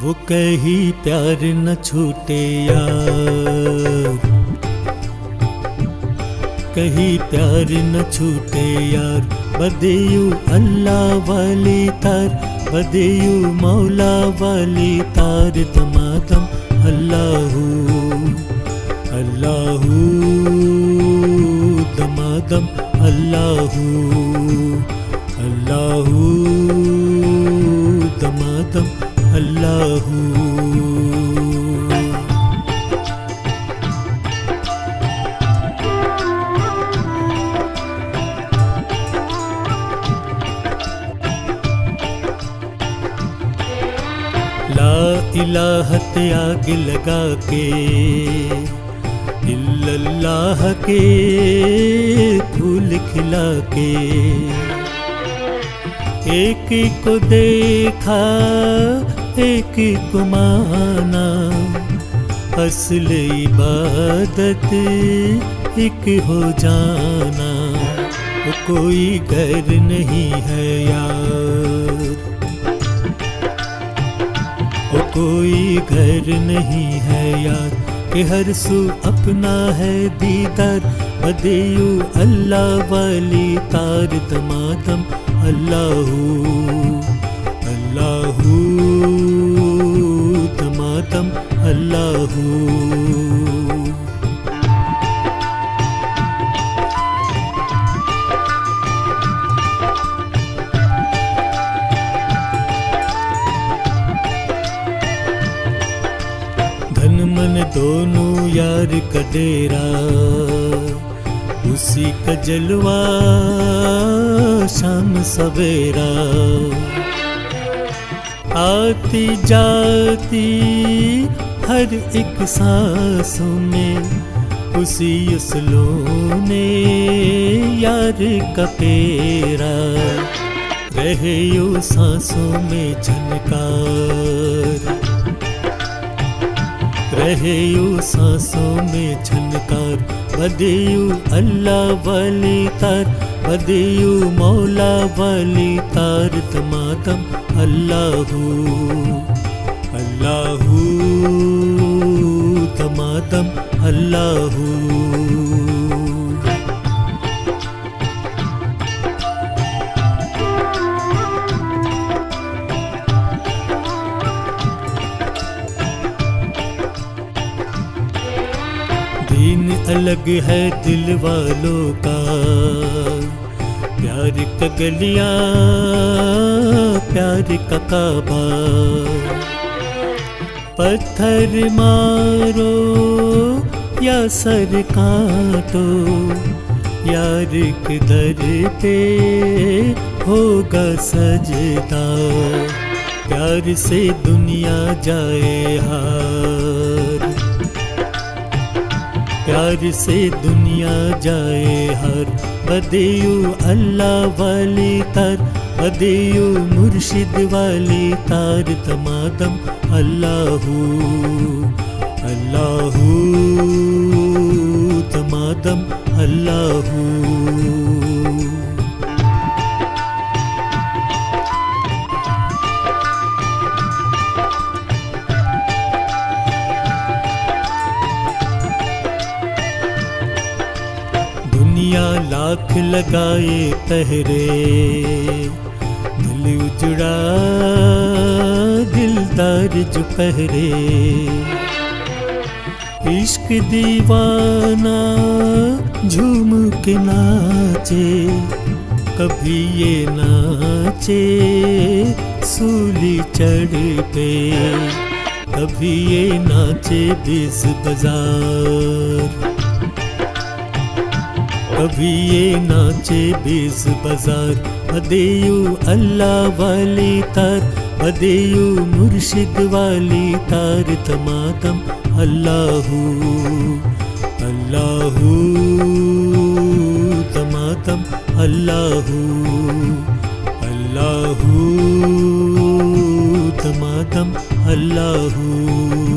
वो कहीं प्यार न छूटे यार, कहीं प्यार न छूटे यार। बदेयू अल्लाह वाली तार, बदेयू मौला वाली तार। दमादम अल्लाहू अल्लाहू, दमादम अल्लाहू अल्लाहू, दमादम अल्लाहू। ला इलाहा ते आग लगा के, इल्लल्लाह के फूल खिला के। एक को देखा एक को माना, असल इबादत एक हो जाना। वो कोई घर नहीं है यार, वो कोई घर नहीं है यार, कि हर सू अपना है दीदार। बदेयू अल्लाह वाली तार। दमादम अल्लाहू अल्लाहू, दमादम अल्लाहू। धन मन दोनों यार का डेरा, उसी का जलवा शाम सवेरा। आती जाती हर एक सांसों में, उसी उसलों ने यार का पेरा। रहे यो सांसों में झनकार, रहे यो सांसों में झनकार। बदेयू अल्लाह वाली तार, बदेयू मौला वाली तार। दमादम अल्लाहू अल्लाहू, दमादम अल्लाहू। दीन अलग है दिल वालों का, प्यार का गलियां प्यार का काबा। पत्थर मारो या सर काटो, यार के दर पे होगा सजदा। प्यार से दुनिया जाए हार, प्यार से दुनिया जाए हार। बदेयू अल्लाह वाली तार, बदेयू मुर्शिद वाली तार। दमादम अल्लाहू अल्लाहू, दमादम अल्लाहू। दुनिया लाख लगाए पहरे, दिल उजड़ा दिलदार जो पहरे। इश्क दीवाना झूम के नाचे, कभी ये नाचे सूली चढ़ पे, कभी ये नाचे बिस बाजार, कभी ये नाचे बिस बाजार। बदेयू अल्लाह वाली तार, बदेयू मुर्शिद वाली तार। दमादम अल्लाहू अल्लाहू, दमादम अल्लाहू अल्लाहू, दमादम अल्लाहू।